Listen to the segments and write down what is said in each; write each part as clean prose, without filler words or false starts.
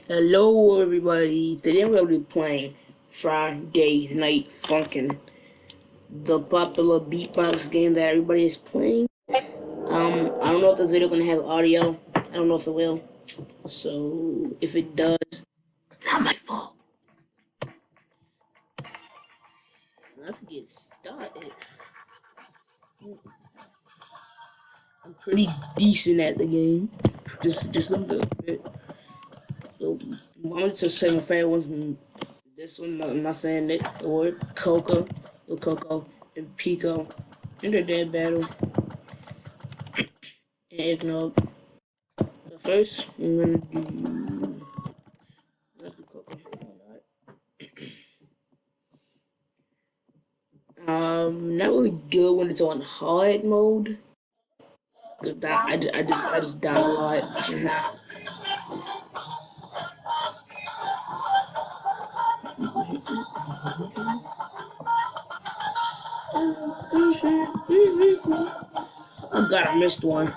Hello, everybody. Today we're going to be playing Friday Night Funkin', the popular beatbox game that everybody is playing. I don't know if this video gonna have audio. I don't know if it will. So if it does, not my fault. Let's get started. I'm pretty decent at the game, just a little bit. So I'm gonna just say my favorite ones. This one, I'm not saying it. The word Coco, the Coco, and Pico, and their dead battle. And eggnog. But first, I'm gonna do. Let's do Coco. Not really good when it's on hard mode. Cause that, I just die a lot. Oh god, I missed one.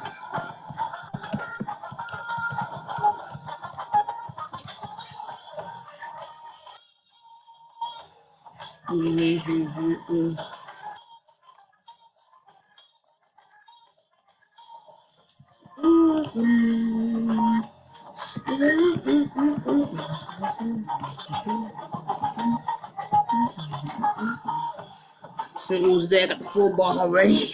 Since there, I got the full bar already.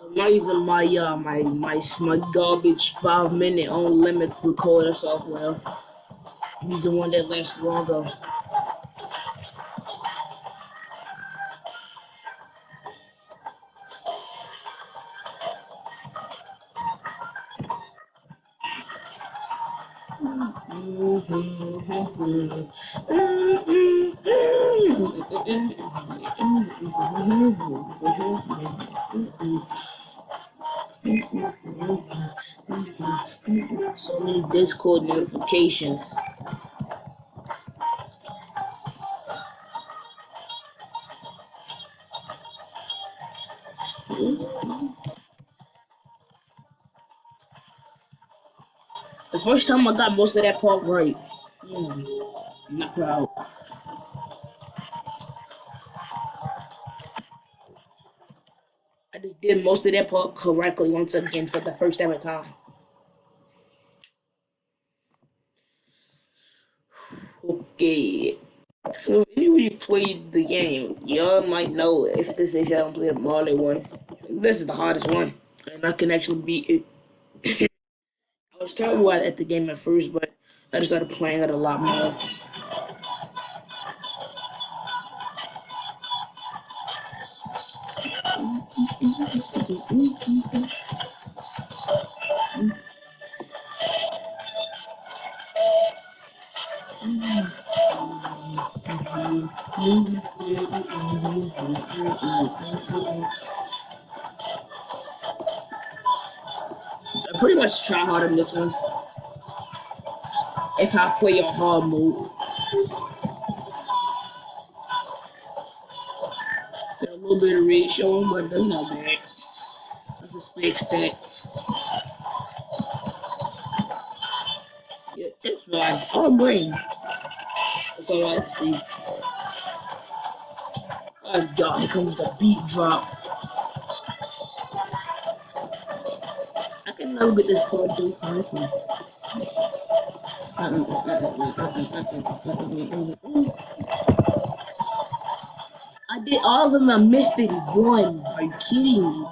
I'm not using my garbage 5 minute on limit recorder software. He's the one that lasts longer. So many Discord notifications. The first time I got most of that part right. I'm not proud. I just did most of that part correctly once again for the first ever time. Okay. So if you played the game, y'all might know if this is y'all played the Marley one. This is the hardest one. And I can actually beat it. I was terrible at the game at first, but I just started playing it a lot more. I pretty much try hard on this one. If I play on hard mode. Got a little bit of red showing, but that's not bad. Let's just fix that. Yeah, it's fine. Oh, green. That's all I can see. Oh god, here comes the beat drop. I can never get this part done correctly. I did all of them, I missed it one. Are you kidding me?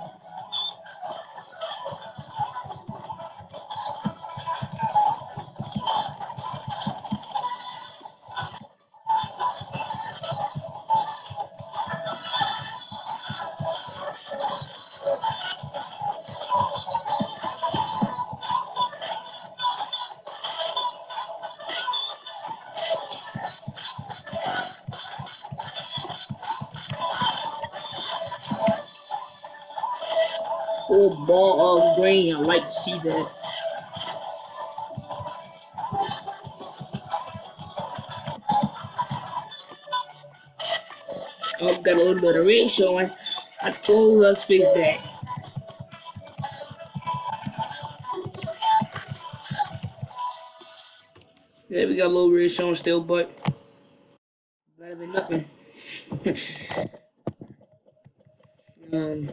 Full ball of green, I like to see that. Oh, got a little bit of red showing. That's cool, let's fix that. Yeah, we got a little red showing still, but better than nothing. um,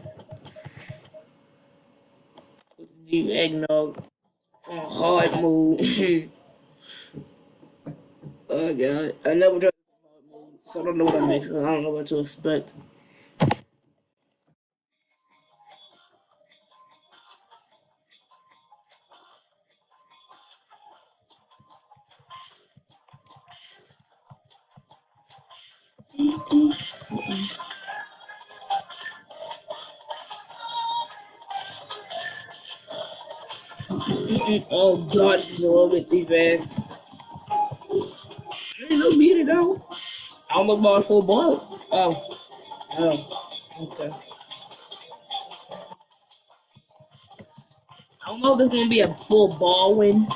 do eggnog on hard mode. Oh god, I never tried hard mode, so I don't know what I make. So I don't know what to expect. Oh god, she's a little bit too fast. Ain't no beat it though. I almost bought a full ball. Oh, okay. I don't know if it's gonna be a full ball win.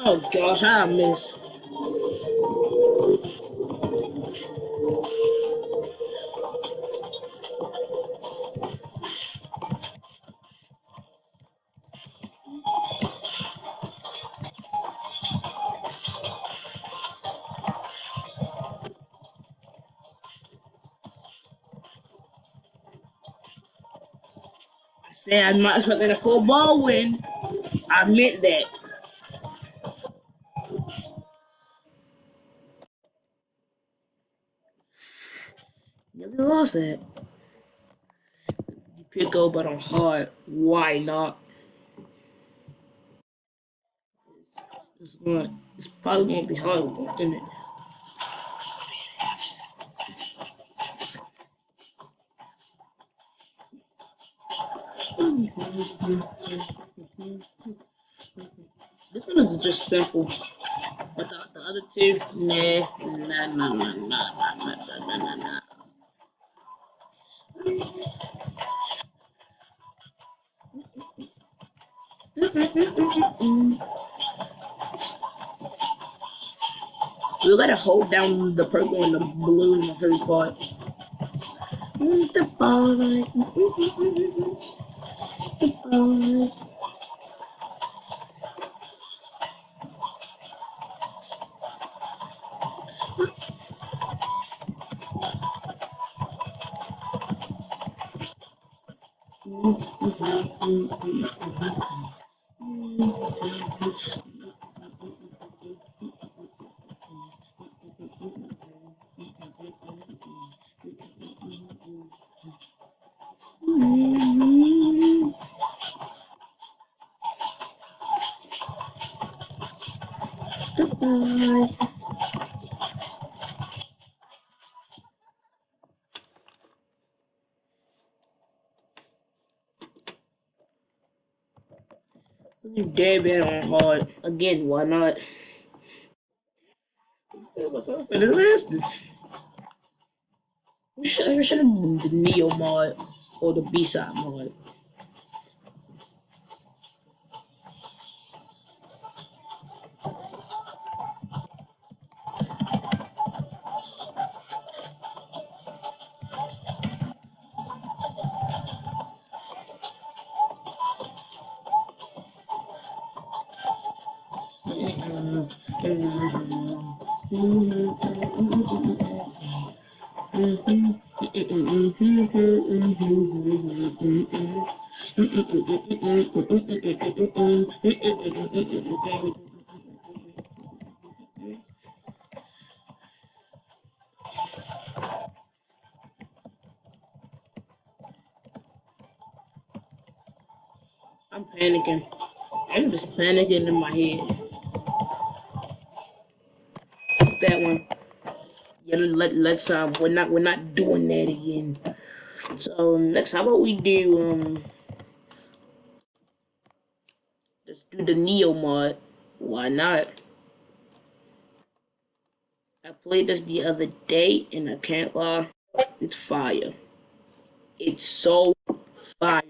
Oh gosh, I miss. I said I'm not expecting a full ball win. I meant that. Never lost that. You pick up, but on hard. Why not? It's probably gonna be hard, isn't it? This one is just simple. But the other two, nah. We gotta hold down the purple and the blue in the first part. The ball, the balls. The balls. You dead bad on hard. Again, why not? What's up for this? We should have done the Neo mod or the B-side mod. I'm panicking. I'm just panicking in my head. Fuck that one. Yeah, let's we're not doing that again. So next, how about we do let's do the Neo mod. Why not? I played this the other day and I can't lie, it's fire. It's so fire.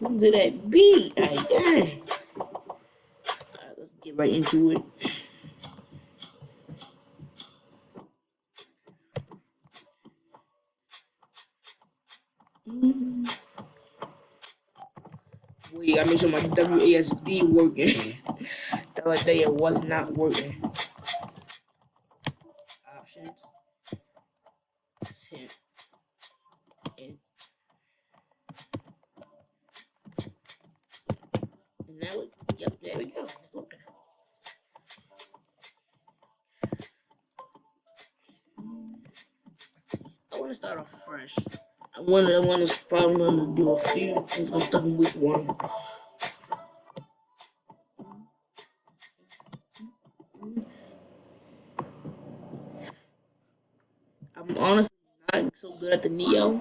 Listen to that beat. Alright, dang. Alright, let's get right into it. Wait, I make sure my WASD working. The other day it was not working. Options. And, and now it, yep, there we go. Okay. I want to start off fresh. I want to probably going to do a few things I'm stuck in week one. I'm honestly not so good at the Neo.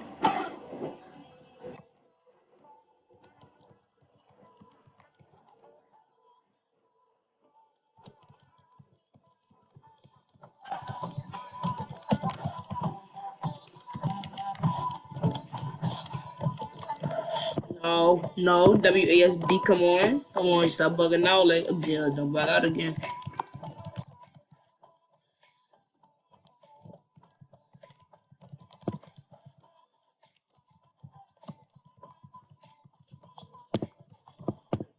No, no, WASD, come on, stop bugging out, like, yeah, don't bug out again.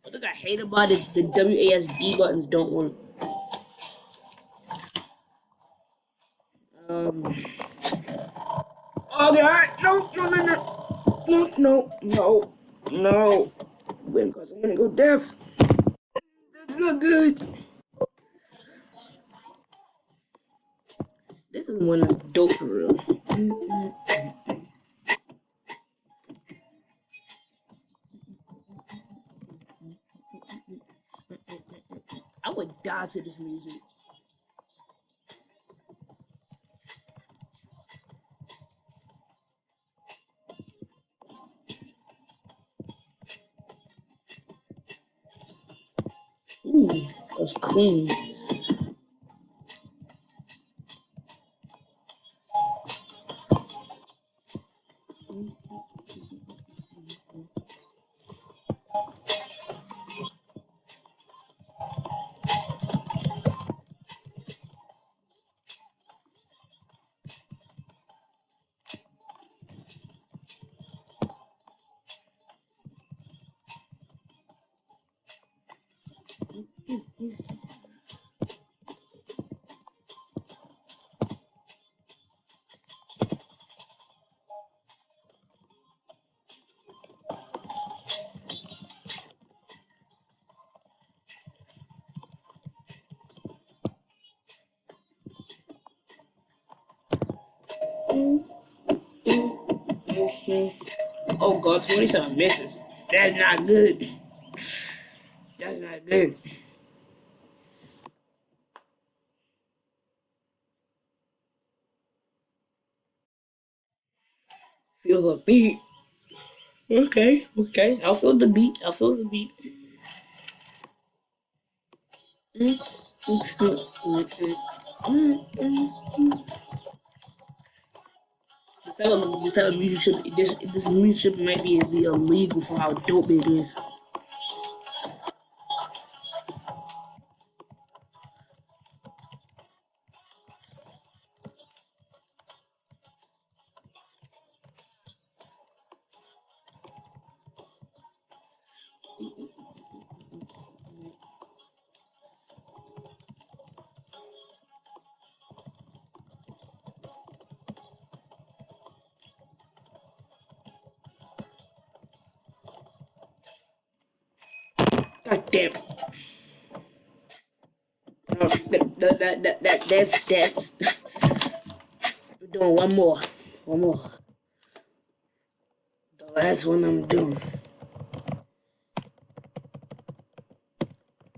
What I hate about it, the WASD buttons don't work. Um, oh, God, no, no, no, no, no, no, no, no. Because I'm gonna go deaf. That's not good. This is one that's dope for real. I would die to this music. Ooh, that's clean. Oh God, 27 misses. That's not good. That's not good. Feel the beat. Okay, okay. I'll feel the beat. I'll feel the beat. This type of music should this music might be illegal for how dope it is. God damn. No, that's. We're doing one more. One more. The last one I'm doing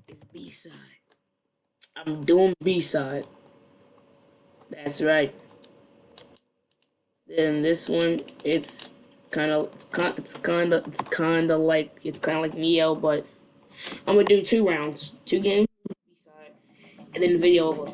is B side. I'm doing B side. That's right. Then this one, it's kind of like Neo, but I'm gonna do 2 rounds, 2 games, B side, and then the video over.